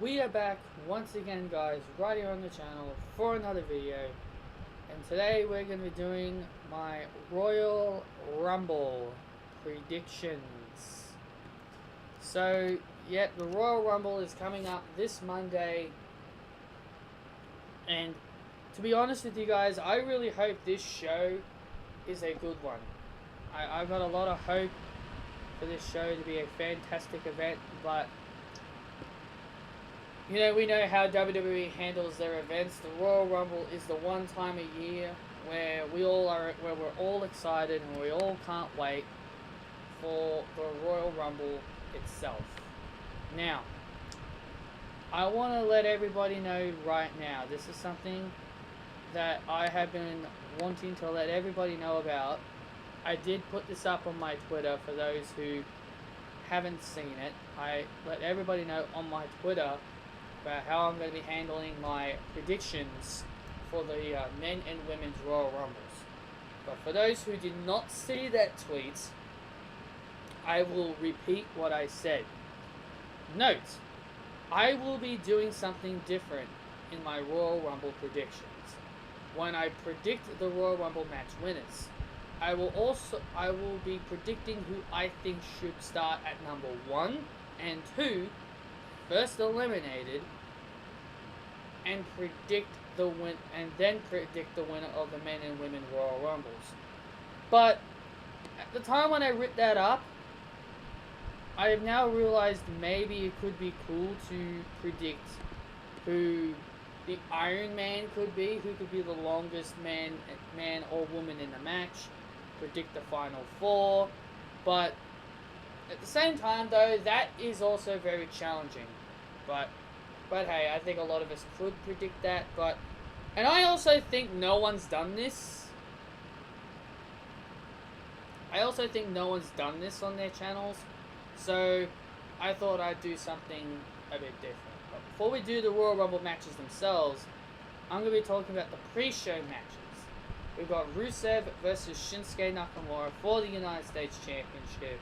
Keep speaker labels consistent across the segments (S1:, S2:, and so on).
S1: We are back once again, guys, right here on the channel for another video. And today we're going to be doing my Royal Rumble predictions. So, yep, the Royal Rumble is coming up this Monday. And to be honest with you guys, I really hope this show is a good one. I've got a lot of hope for this show to be a fantastic event, but you know, we know how WWE handles their events. The Royal Rumble is the one time a year where we're all excited and we all can't wait for the Royal Rumble itself. Now, I want to let everybody know right now, this is something that I have been wanting to let everybody know about. I did put this up on my Twitter for those who haven't seen it. I let everybody know on my Twitter about how I'm going to be handling my predictions for the men and women's Royal Rumbles. But for those who did not see that tweet, I will repeat what I said. Note, I will be doing something different in my Royal Rumble predictions. When I predict the Royal Rumble match winners, I will be predicting who I think should start at number 1 and 2, first eliminated, and then predict the winner of the men and women Royal Rumbles. But at the time when I ripped that up, I have now realized maybe it could be cool to predict who the Iron Man could be, who could be the longest man or woman in the match, predict the Final Four, but at the same time though, that is also very challenging. But hey, I think a lot of us could predict that, and I also think no one's done this. I also think no one's done this on their channels, so I thought I'd do something a bit different. But before we do the Royal Rumble matches themselves, I'm going to be talking about the pre-show matches. We've got Rusev versus Shinsuke Nakamura for the United States Championship.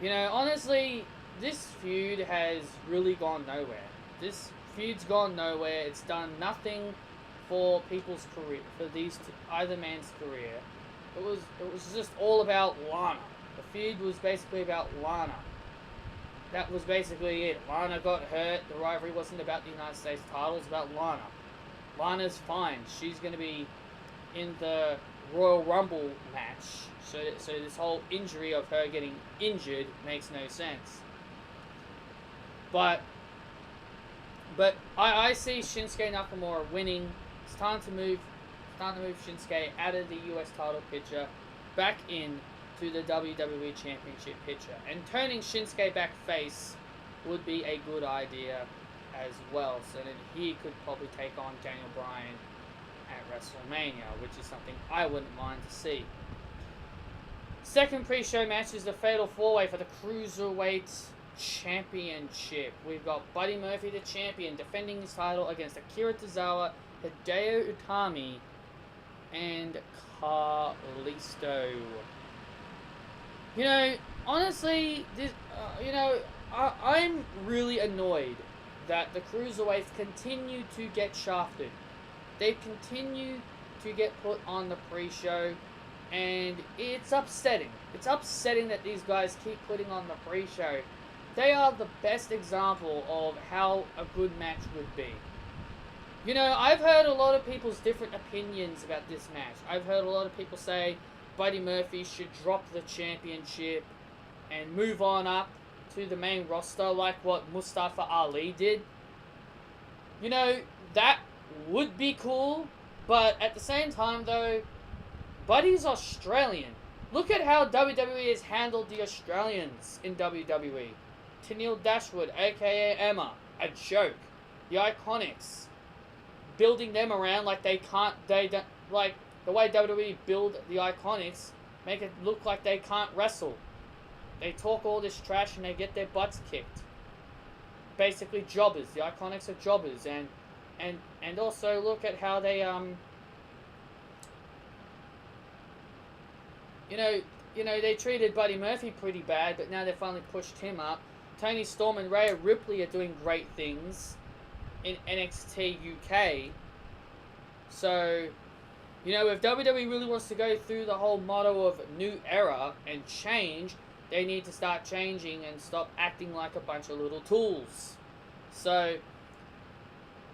S1: You know, honestly, this feud has really gone nowhere. This feud's gone nowhere. It's done nothing for people's career, for either man's career. It was just all about Lana. The feud was basically about Lana. That was basically it. Lana got hurt. The rivalry wasn't about the United States title. It's about Lana. Lana's fine. She's going to be in the Royal Rumble match. So this whole injury of her getting injured makes no sense. But I see Shinsuke Nakamura winning. It's time to move Shinsuke out of the US title picture back in to the WWE Championship picture. And turning Shinsuke back face would be a good idea as well. So then he could probably take on Daniel Bryan at WrestleMania, which is something I wouldn't mind to see. Second pre-show match is the Fatal 4-Way for the Cruiserweight Championship. We've got Buddy Murphy, the champion, defending his title against Akira Tozawa, Hideo Itami, and Kalisto. You know, honestly, I'm really annoyed that the Cruiserweights continue to get shafted. They continue to get put on the pre-show, and it's upsetting. It's upsetting that these guys keep putting on the pre-show. They are the best example of how a good match would be. You know, I've heard a lot of people's different opinions about this match. I've heard a lot of people say Buddy Murphy should drop the championship and move on up to the main roster like what Mustafa Ali did. You know, that would be cool, but at the same time though, Buddy's Australian. Look at how WWE has handled the Australians in WWE. Tenille Dashwood, aka Emma, a joke. The Iconics, building them around like they don't, like the way WWE build the Iconics, make it look like they can't wrestle. They talk all this trash and they get their butts kicked. Basically jobbers. The Iconics are jobbers, and also look at how they you know, they treated Buddy Murphy pretty bad, but now they finally pushed him up. Tony Storm and Rhea Ripley are doing great things in NXT UK. So, you know, if WWE really wants to go through the whole motto of new era and change, they need to start changing and stop acting like a bunch of little tools. So,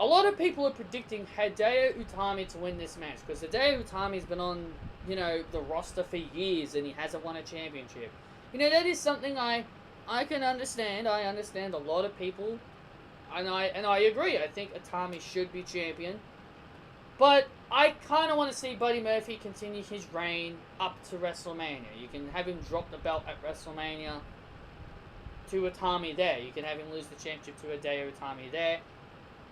S1: a lot of people are predicting Hideo Itami to win this match, because Hideo Itami's been on, you know, the roster for years and he hasn't won a championship. You know, that is something I can understand. I understand a lot of people, and I agree. I think Itami should be champion. But I kind of want to see Buddy Murphy continue his reign up to WrestleMania. You can have him drop the belt at WrestleMania to Itami there. You can have him lose the championship to Hideo Itami there.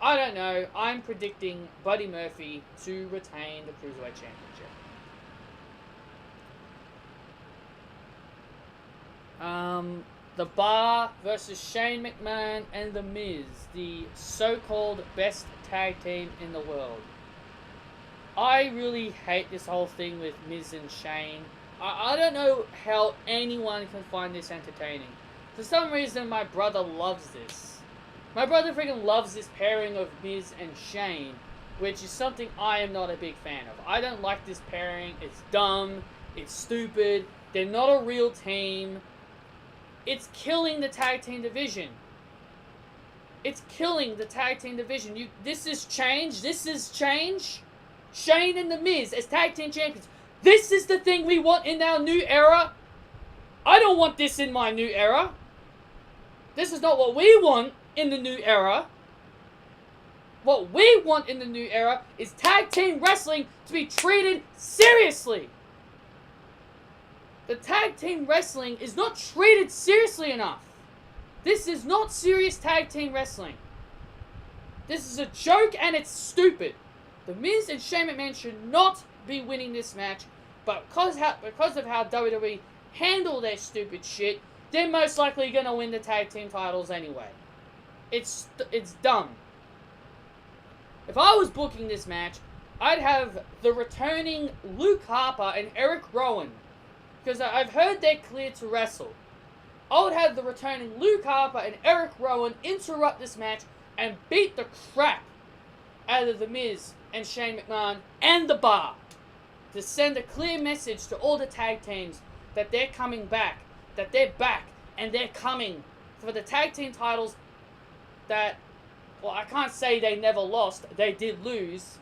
S1: I don't know. I'm predicting Buddy Murphy to retain the Cruiserweight Championship. The Bar versus Shane McMahon and The Miz, the so-called best tag team in the world. I really hate this whole thing with Miz and Shane. I don't know how anyone can find this entertaining. For some reason, my brother loves this. My brother freaking loves this pairing of Miz and Shane, which is something I am not a big fan of. I don't like this pairing. It's dumb. It's stupid. They're not a real team. It's killing the tag team division. It's killing the tag team division. This is change. This is change. Shane and The Miz as tag team champions. This is the thing we want in our new era. I don't want this in my new era. This is not what we want in the new era. What we want in the new era is tag team wrestling to be treated seriously. The tag team wrestling is not treated seriously enough. This is not serious tag team wrestling. This is a joke and it's stupid. The Miz and Shane McMahon should not be winning this match, but because of how WWE handle their stupid shit, they're most likely going to win the tag team titles anyway. It's dumb. If I was booking this match, I'd have the returning Luke Harper and Eric Rowan, because I've heard they're cleared to wrestle. I would have the returning Luke Harper and Eric Rowan interrupt this match and beat the crap out of The Miz and Shane McMahon and The Bar, to send a clear message to all the tag teams that they're coming back, that they're back, and they're coming for the tag team titles that, well, I can't say they never lost, they did lose,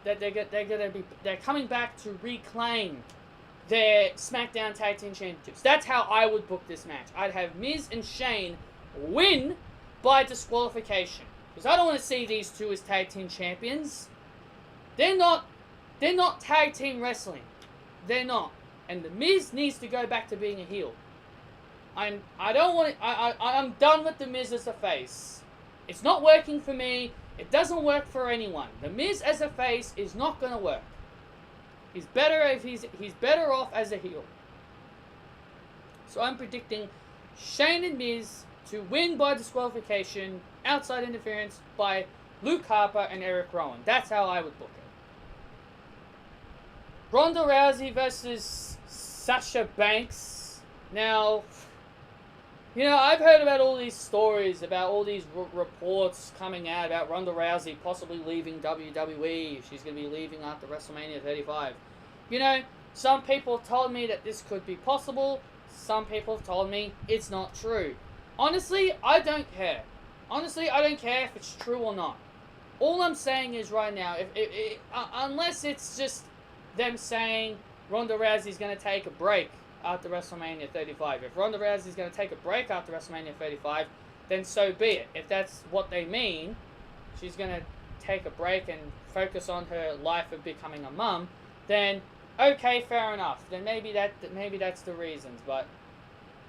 S1: that they're coming back to reclaim their SmackDown Tag Team Championships. That's how I would book this match. I'd have Miz and Shane win by disqualification, because I don't want to see these two as tag team champions. They're not tag team wrestling. They're not. And The Miz needs to go back to being a heel. I'm done with The Miz as a face. It's not working for me. It doesn't work for anyone. The Miz as a face is not going to work. He's better off as a heel. So I'm predicting Shane and Miz to win by disqualification, outside interference by Luke Harper and Eric Rowan. That's how I would book it. Ronda Rousey versus Sasha Banks. Now, you know, I've heard about all these stories, about all these reports coming out about Ronda Rousey possibly leaving WWE. She's going to be leaving after WrestleMania 35. You know, some people told me that this could be possible. Some people have told me it's not true. Honestly, I don't care. Honestly, I don't care if it's true or not. All I'm saying is right now, unless it's just them saying Ronda Rousey's going to take a break after WrestleMania 35. If Ronda Rousey's going to take a break after WrestleMania 35, then so be it. If that's what they mean, she's going to take a break and focus on her life of becoming a mum, then okay, fair enough. Then maybe that's the reasons. But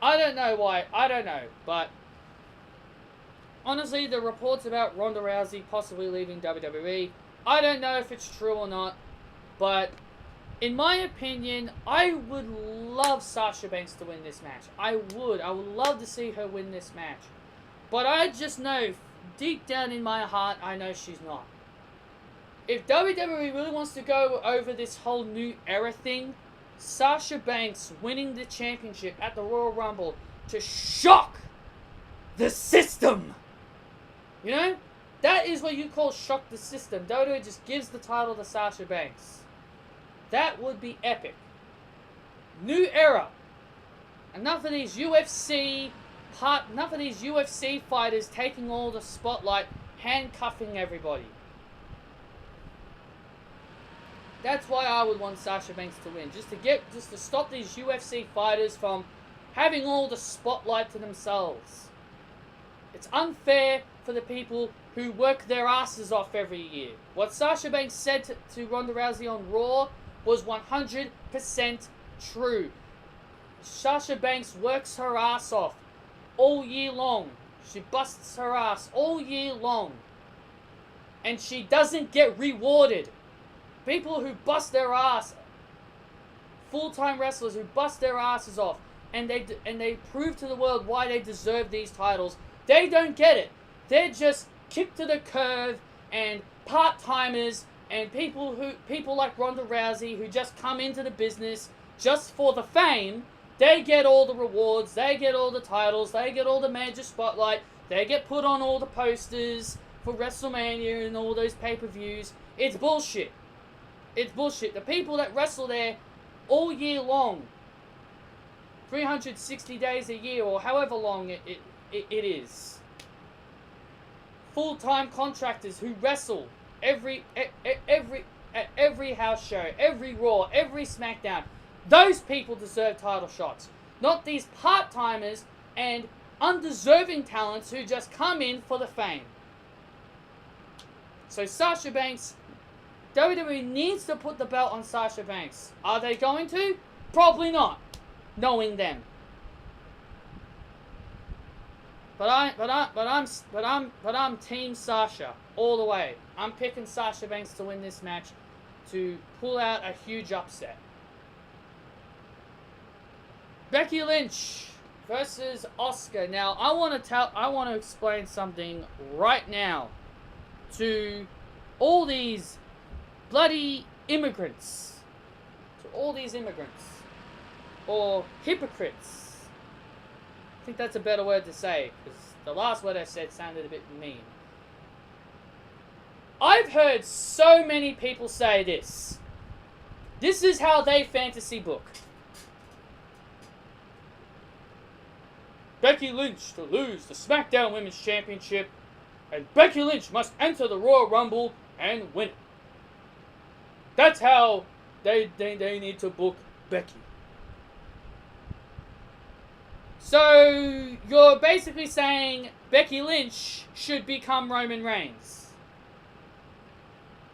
S1: I don't know why. I don't know. But honestly, the reports about Ronda Rousey possibly leaving WWE, I don't know if it's true or not. But in my opinion, I would love Sasha Banks to win this match. I would love to see her win this match. But I just know, deep down in my heart, I know she's not. If WWE really wants to go over this whole new era thing, Sasha Banks winning the championship at the Royal Rumble to shock the system. You know? That is what you call shock the system. WWE just gives the title to Sasha Banks. That would be epic. New era. Enough of these UFC fighters taking all the spotlight, handcuffing everybody. That's why I would want Sasha Banks to win. Just to stop these UFC fighters from having all the spotlight to themselves. It's unfair for the people who work their asses off every year. What Sasha Banks said to Ronda Rousey on Raw was 100% true. Sasha Banks works her ass off all year long. She busts her ass all year long. And she doesn't get rewarded. People who bust their ass, full-time wrestlers who bust their asses off, and they prove to the world why they deserve these titles, they don't get it. They're just kicked to the curb, and part-timers and people like Ronda Rousey who just come into the business just for the fame. They get all the rewards, they get all the titles, they get all the major spotlight, they get put on all the posters for WrestleMania and all those pay-per-views. It's bullshit. It's bullshit. The people that wrestle there all year long, 360 days a year or however long it is, full-time contractors who wrestle at every house show, every Raw, every SmackDown, those people deserve title shots. Not these part-timers and undeserving talents who just come in for the fame. So Sasha Banks, WWE needs to put the belt on Sasha Banks. Are they going to? Probably not, knowing them. But I'm Team Sasha all the way. I'm picking Sasha Banks to win this match to pull out a huge upset. Becky Lynch versus Asuka. Now, I want to explain something right now to all these bloody immigrants. To all these immigrants. Or hypocrites. I think that's a better word to say, because the last word I said sounded a bit mean. I've heard so many people say this. This is how they fantasy book. Becky Lynch to lose the SmackDown Women's Championship, and Becky Lynch must enter the Royal Rumble and win it. That's how they need to book Becky. So, you're basically saying Becky Lynch should become Roman Reigns.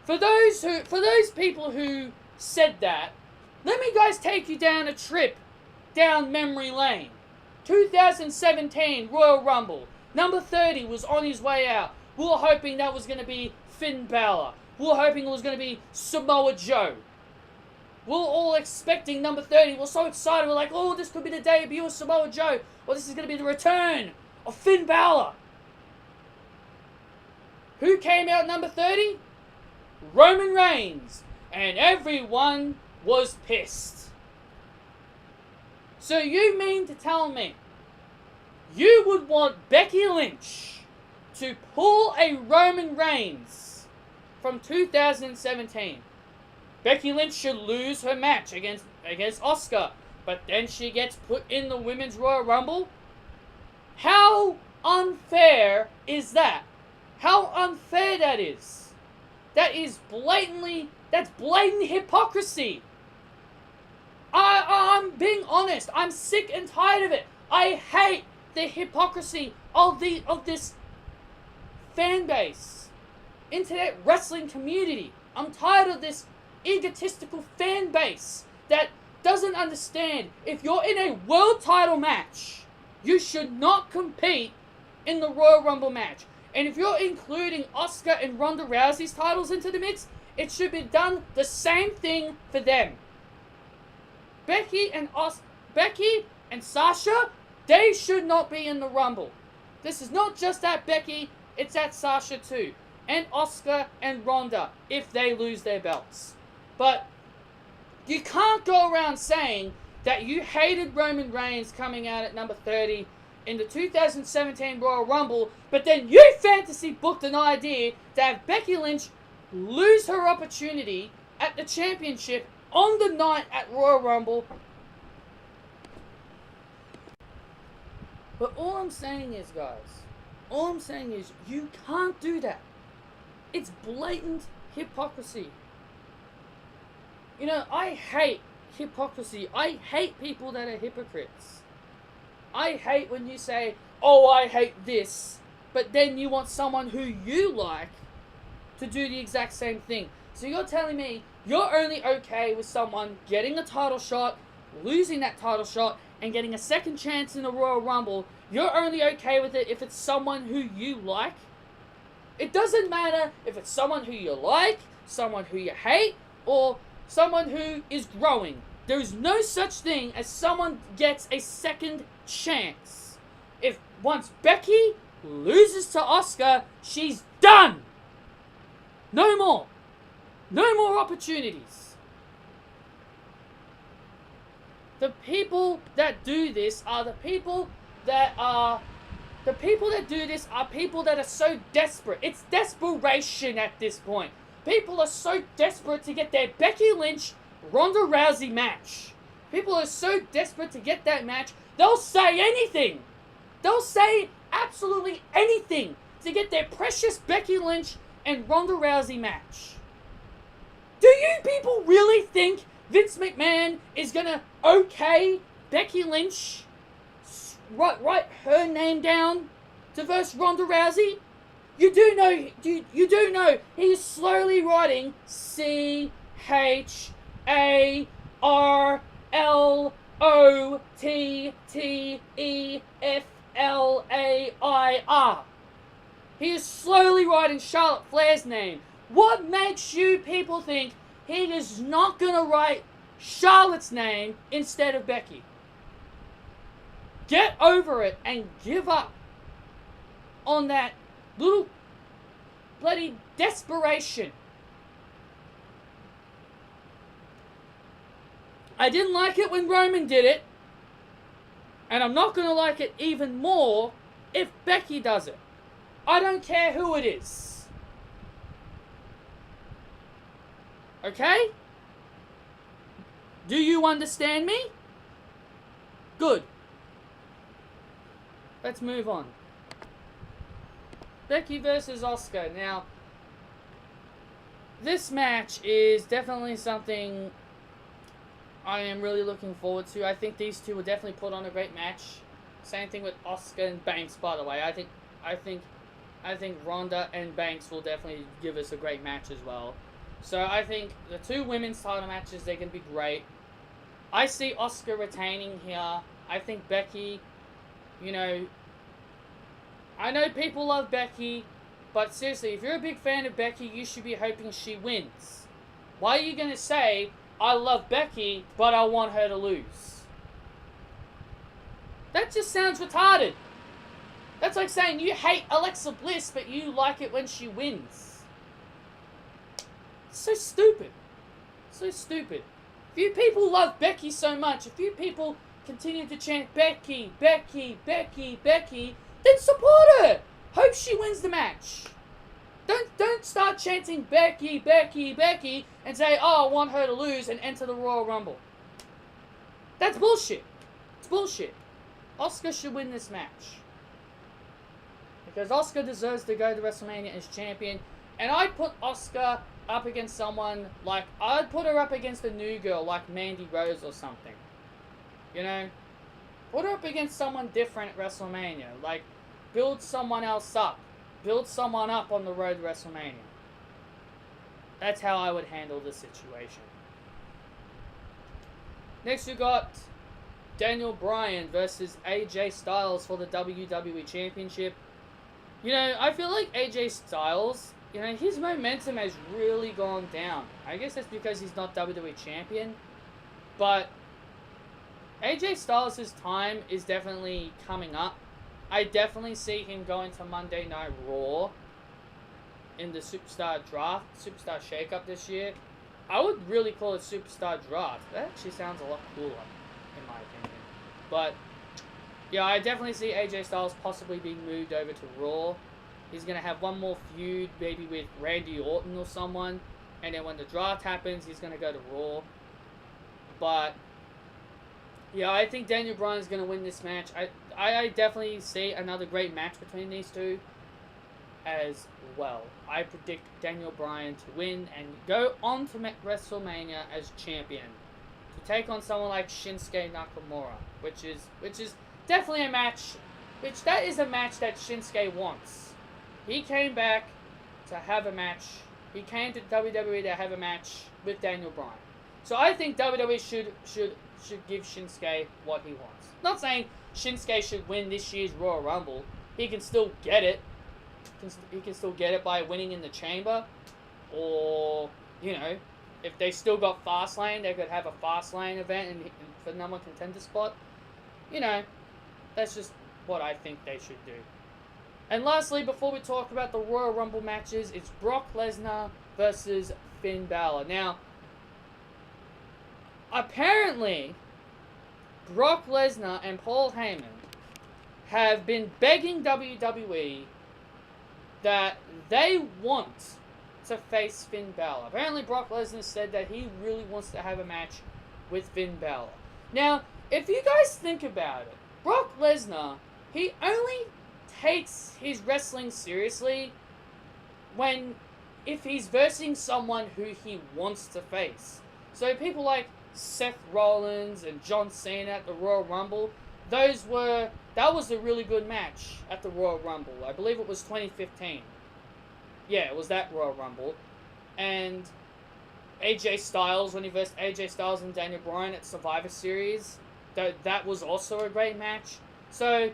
S1: For those people who said that, let me guys take you down a trip down memory lane. 2017 Royal Rumble. Number 30 was on his way out. We were hoping that was going to be Finn Balor. We were hoping it was going to be Samoa Joe. We were all expecting number 30. We were so excited. We're like, oh, this could be the debut of Samoa Joe. Or this is going to be the return of Finn Balor. Who came out number 30? Roman Reigns. And everyone was pissed. So you mean to tell me you would want Becky Lynch to pull a Roman Reigns from 2017? Becky Lynch should lose her match against Asuka, but then she gets put in the Women's Royal Rumble? How unfair is that? How unfair that is. That's blatant hypocrisy. I'm being honest. I'm sick and tired of it. I hate the hypocrisy of this fan base, internet wrestling community. I'm tired of this egotistical fan base that doesn't understand if you're in a world title match, you should not compete in the Royal Rumble match. And if you're including Asuka and Ronda Rousey's titles into the mix, it should be done the same thing for them. Becky and Sasha, they should not be in the Rumble. This is not just at Becky, it's at Sasha too. And Asuka and Ronda, if they lose their belts. But you can't go around saying that you hated Roman Reigns coming out at number 30 in the 2017 Royal Rumble, but then you fantasy booked an idea to have Becky Lynch lose her opportunity at the championship on the night at Royal Rumble. But all I'm saying is, guys, you can't do that. It's blatant hypocrisy. You know, I hate hypocrisy. I hate people that are hypocrites. I hate when you say, oh, I hate this, but then you want someone who you like to do the exact same thing. So you're telling me you're only okay with someone getting a title shot, losing that title shot, and getting a second chance in the Royal Rumble. You're only okay with it if it's someone who you like. It doesn't matter if it's someone who you like, someone who you hate, or someone who is growing. There is no such thing as someone gets a second chance. If once Becky loses to Asuka, she's done. No more. No more opportunities. The people that do this are people that are so desperate. It's desperation at this point. People are so desperate to get their Becky Lynch Ronda Rousey match. People are so desperate to get that match, they'll say anything. They'll say absolutely anything to get their precious Becky Lynch and Ronda Rousey match. Do you people really think Vince McMahon is gonna okay Becky Lynch write her name down to verse Ronda Rousey? You do know he is slowly writing CHARLOTTEFLAIR. He is slowly writing Charlotte Flair's name. What makes you people think he is not gonna write Charlotte's name instead of Becky? Get over it and give up on that little bloody desperation. I didn't like it when Roman did it, and I'm not gonna like it even more if Becky does it. I don't care who it is. Okay? Do you understand me? Good. Let's move on. Becky versus Asuka. Now, this match is definitely something I am really looking forward to. I think these two will definitely put on a great match. Same thing with Asuka and Banks, by the way. I think Ronda and Banks will definitely give us a great match as well. So I think the two women's title matches, they're going to be great. I see Asuka retaining here. I think Becky, you know, I know people love Becky, but seriously, if you're a big fan of Becky, you should be hoping she wins. Why are you going to say, I love Becky, but I want her to lose? That just sounds retarded. That's like saying you hate Alexa Bliss, but you like it when she wins. It's so stupid. So stupid. If you people love Becky so much, if you people continue to chant Becky, Becky, Becky, Becky, then support her. Hope she wins the match. Don't start chanting Becky, Becky, Becky, and say, oh, I want her to lose and enter the Royal Rumble. That's bullshit. It's bullshit. Asuka should win this match. Because Asuka deserves to go to WrestleMania as champion. And I'd put Asuka up against someone like, I'd put her up against a new girl like Mandy Rose or something. You know? Put her up against someone different at WrestleMania. Like, build someone else up. Build someone up on the road to WrestleMania. That's how I would handle this situation. Next we got Daniel Bryan versus AJ Styles for the WWE Championship. You know, I feel like AJ Styles, you know, his momentum has really gone down. I guess that's because he's not WWE Champion. But AJ Styles' time is definitely coming up. I definitely see him going to Monday Night Raw in the Superstar Draft, Superstar Shakeup this year. I would really call it Superstar Draft. That actually sounds a lot cooler, in my opinion. But Yeah, I definitely see AJ Styles possibly being moved over to Raw. He's going to have one more feud, maybe with Randy Orton or someone. And then when the draft happens, he's going to go to Raw. But, yeah, I think Daniel Bryan is going to win this match. I definitely see another great match between these two as well. I predict Daniel Bryan to win and go on to WrestleMania as champion. To take on someone like Shinsuke Nakamura. Which is definitely a match. That is a match that Shinsuke wants. He came back to have a match. He came to WWE to have a match with Daniel Bryan. So I think WWE should give Shinsuke what he wants. Not saying Shinsuke should win this year's Royal Rumble. He can still get it. He can still get it by winning in the Chamber. Or, you know, if they still got Fastlane, they could have a Fastlane event for the number one contender spot. You know, that's just what I think they should do. And lastly, before we talk about the Royal Rumble matches, it's Brock Lesnar versus Finn Balor. Now, apparently, Brock Lesnar and Paul Heyman have been begging WWE that they want to face Finn Balor. Apparently, Brock Lesnar said that he really wants to have a match with Finn Balor. Now, if you guys think about it, Brock Lesnar, he only takes his wrestling seriously if he's versing someone who he wants to face. So people like Seth Rollins and John Cena at the Royal Rumble, that was a really good match at the Royal Rumble. I believe it was 2015. Yeah, it was that Royal Rumble. And AJ Styles, when he versed AJ Styles and Daniel Bryan at Survivor Series, that was also a great match. So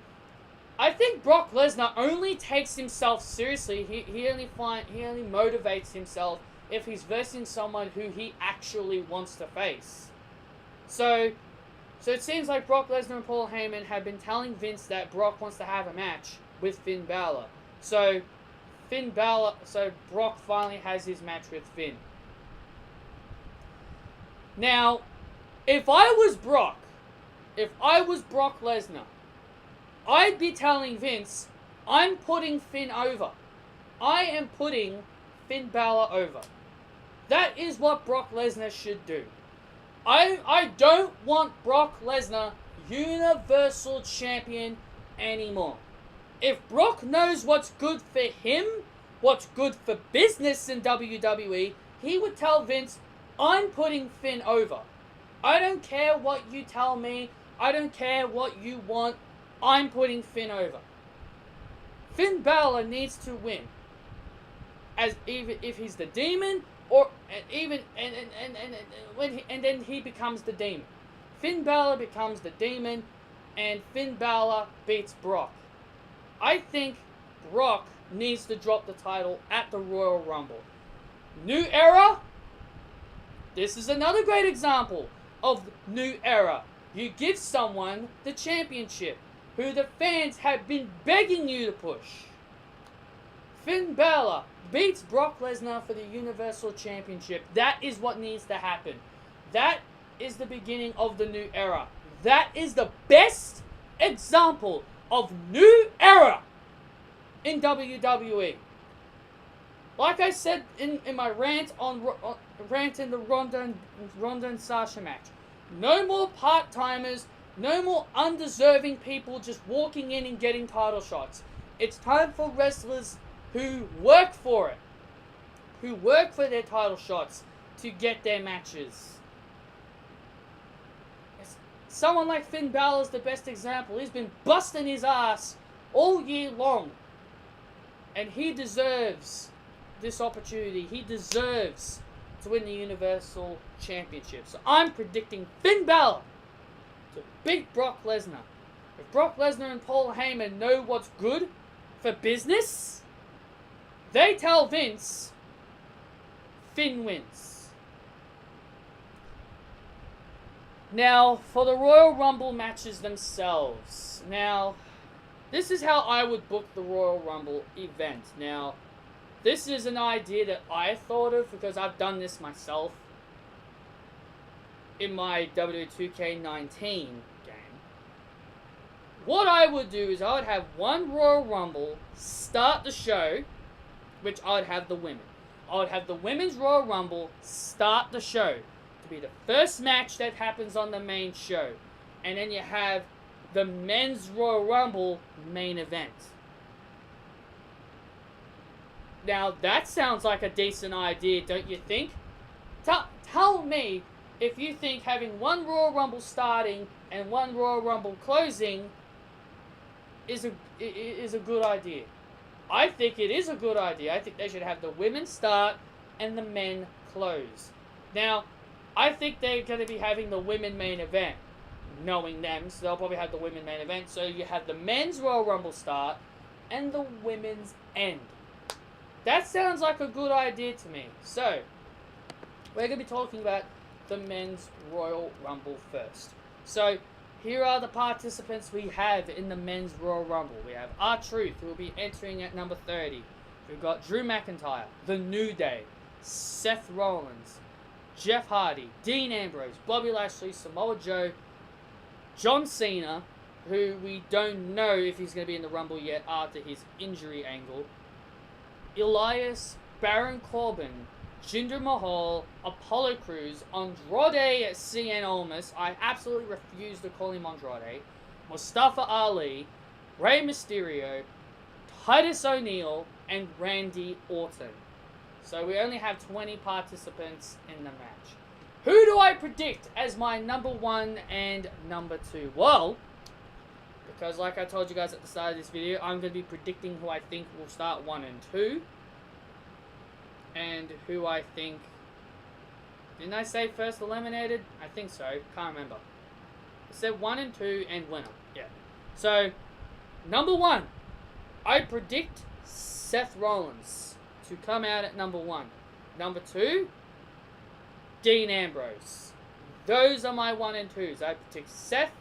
S1: I think Brock Lesnar only takes himself seriously. He only motivates himself if he's versing someone who he actually wants to face. So it seems like Brock Lesnar and Paul Heyman have been telling Vince that Brock wants to have a match with Finn Balor. So Brock finally has his match with Finn. Now, if I was Brock Lesnar, I'd be telling Vince, I'm putting Finn over. I am putting Finn Balor over. That is what Brock Lesnar should do. I don't want Brock Lesnar Universal Champion anymore. If Brock knows what's good for him, what's good for business in WWE, he would tell Vince, I'm putting Finn over. I don't care what you tell me. I don't care what you want. I'm putting Finn over. Finn Balor needs to win. Even if he's the demon, and then he becomes the demon. Finn Balor becomes the demon, and Finn Balor beats Brock. I think Brock needs to drop the title at the Royal Rumble. New era. This is another great example of new era. You give someone the championship who the fans have been begging you to push. Finn Balor beats Brock Lesnar for the Universal Championship. That is what needs to happen. That is the beginning of the new era. That is the best example of new era in WWE. Like I said in my rant in the Ronda and Sasha match, no more part-timers, no more undeserving people just walking in and getting title shots. It's time for wrestlers who work for it, who work for their title shots to get their matches. Someone like Finn Balor is the best example. He's been busting his ass all year long, and he deserves this opportunity. He deserves to win the Universal Championship. So I'm predicting Finn Balor to beat Brock Lesnar. If Brock Lesnar and Paul Heyman know what's good for business, they tell Vince, Finn wins. Now, for the Royal Rumble matches themselves. Now, this is how I would book the Royal Rumble event. Now, this is an idea that I thought of because I've done this myself in my WWE 2K19 game. What I would do is I would have one Royal Rumble start the show, which I would have the women. I would have the women's Royal Rumble start the show to be the first match that happens on the main show. And then you have the men's Royal Rumble main event. Now, that sounds like a decent idea, don't you think? Tell me if you think having one Royal Rumble starting and one Royal Rumble closing is a good idea. I think it is a good idea. I think they should have the women start and the men close. Now, I think they're going to be having the women main event, knowing them, so they'll probably have the women main event. So you have the men's Royal Rumble start and the women's end. That sounds like a good idea to me. So, we're going to be talking about the men's Royal Rumble first. So, here are the participants we have in the men's Royal Rumble. We have R-Truth, who will be entering at number 30. We've got Drew McIntyre, The New Day, Seth Rollins, Jeff Hardy, Dean Ambrose, Bobby Lashley, Samoa Joe, John Cena, who we don't know if he's going to be in the Rumble yet after his injury angle, Elias, Baron Corbin, Jinder Mahal, Apollo Crews, Andrade Cien Almas, I absolutely refuse to call him Andrade, Mustafa Ali, Rey Mysterio, Titus O'Neil, and Randy Orton. So we only have 20 participants in the match. Who do I predict as my number 1 and number 2? Well, because like I told you guys at the start of this video, I'm going to be predicting who I think will start 1 and 2. And who I think... Didn't I say first eliminated? I think so. Can't remember. I said 1 and 2 and winner. Yeah. So, number 1. I predict Seth Rollins to come out at number 1. Number 2, Dean Ambrose. Those are my 1 and 2s. I predict Seth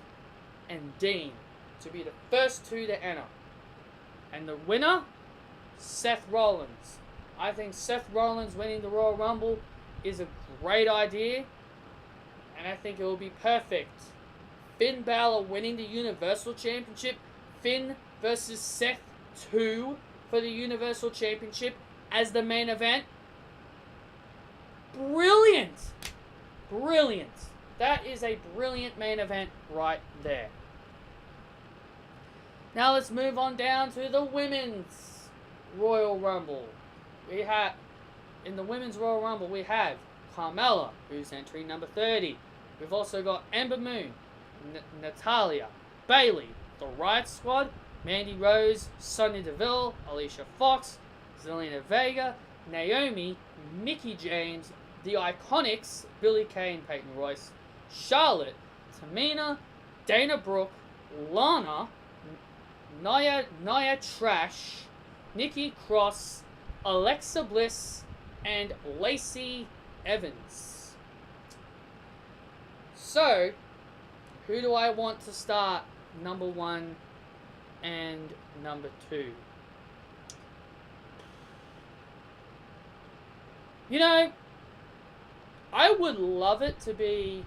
S1: and Dean to be the first 2 to enter. And the winner, Seth Rollins. I think Seth Rollins winning the Royal Rumble is a great idea. And I think it will be perfect. Finn Balor winning the Universal Championship. Finn versus Seth 2 for the Universal Championship as the main event. Brilliant! Brilliant. That is a brilliant main event right there. Now let's move on down to the Women's Royal Rumble. We have, in the Women's Royal Rumble, we have Carmella, who's entering number 30. We've also got Ember Moon, Natalia, Bayley, the Riot Squad, Mandy Rose, Sonya Deville, Alicia Fox, Zelina Vega, Naomi, Mickie James, the Iconics, Billie Kay and Peyton Royce, Charlotte, Tamina, Dana Brooke, Lana, Nia Trash, Nikki Cross, Alexa Bliss, and Lacey Evans. So, who do I want to start number 1 and number 2? You know, I would love it to be,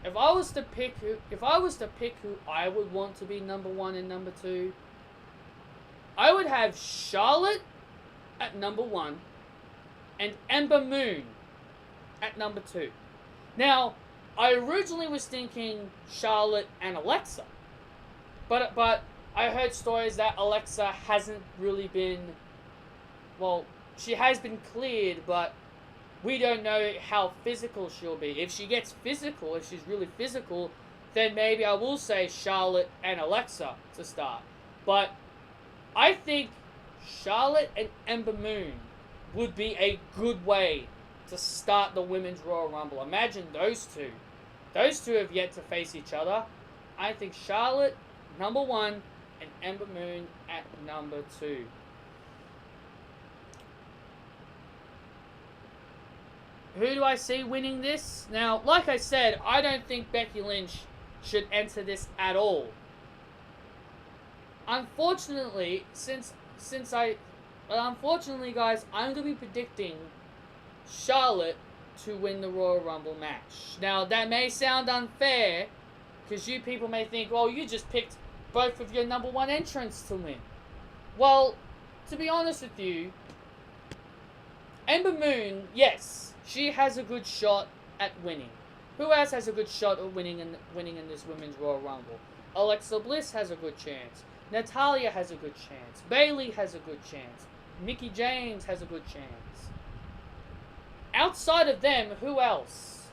S1: if I was to pick who I would want to be number 1 and number 2, I would have Charlotte at number 1 and Ember Moon at number 2. Now, I originally was thinking Charlotte and Alexa, but I heard stories that Alexa hasn't really been, well, she has been cleared, but we don't know how physical she'll be. If she gets physical, if she's really physical, then maybe I will say Charlotte and Alexa to start. But I think Charlotte and Ember Moon would be a good way to start the Women's Royal Rumble. Imagine those two. Those two have yet to face each other. I think Charlotte, number 1, and Ember Moon at number 2. Who do I see winning this? Now, like I said, I don't think Becky Lynch should enter this at all. Unfortunately, unfortunately, guys, I'm going to be predicting Charlotte to win the Royal Rumble match. Now, that may sound unfair, because you people may think, well, you just picked both of your number one entrants to win? Well, to be honest with you, Ember Moon, yes, she has a good shot at winning. Who else has a good shot at winning in this Women's Royal Rumble? Alexa Bliss has a good chance. Natalya has a good chance. Bayley has a good chance. Mickie James has a good chance. Outside of them, who else?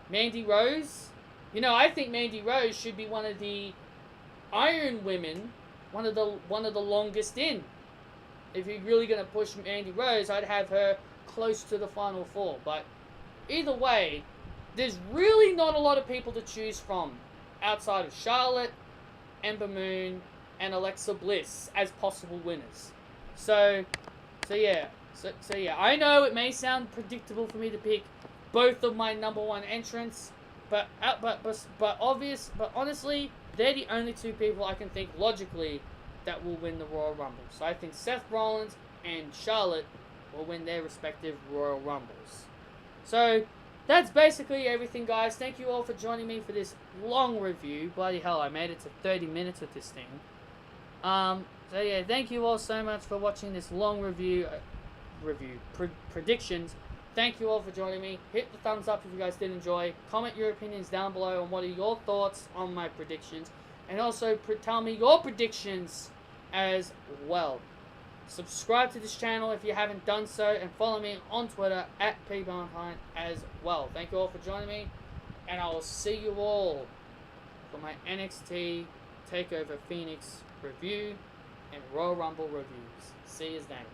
S1: Mandy Rose? You know, I think Mandy Rose should be one of the Iron Women, one of the longest in. If you're really going to push Mandy Rose, I'd have her close to the Final Four. But either way, there's really not a lot of people to choose from outside of Charlotte, Ember Moon, and Alexa Bliss as possible winners. So yeah, I know it may sound predictable for me to pick both of my number one entrants, but honestly, they're the only two people I can think logically that will win the Royal Rumble. So I think Seth Rollins and Charlotte will win their respective Royal Rumbles. So that's basically everything, guys. Thank you all for joining me for this long review. Bloody hell, I made it to 30 minutes with this thing. So yeah, thank you all so much for watching this long predictions. Thank you all for joining me. Hit the thumbs up if you guys did enjoy. Comment your opinions down below on what are your thoughts on my predictions. And also tell me your predictions as well. Subscribe to this channel if you haven't done so. And follow me on Twitter at @PBallantyne as well. Thank you all for joining me. And I will see you all for my NXT TakeOver Phoenix review and Royal Rumble reviews. See you then.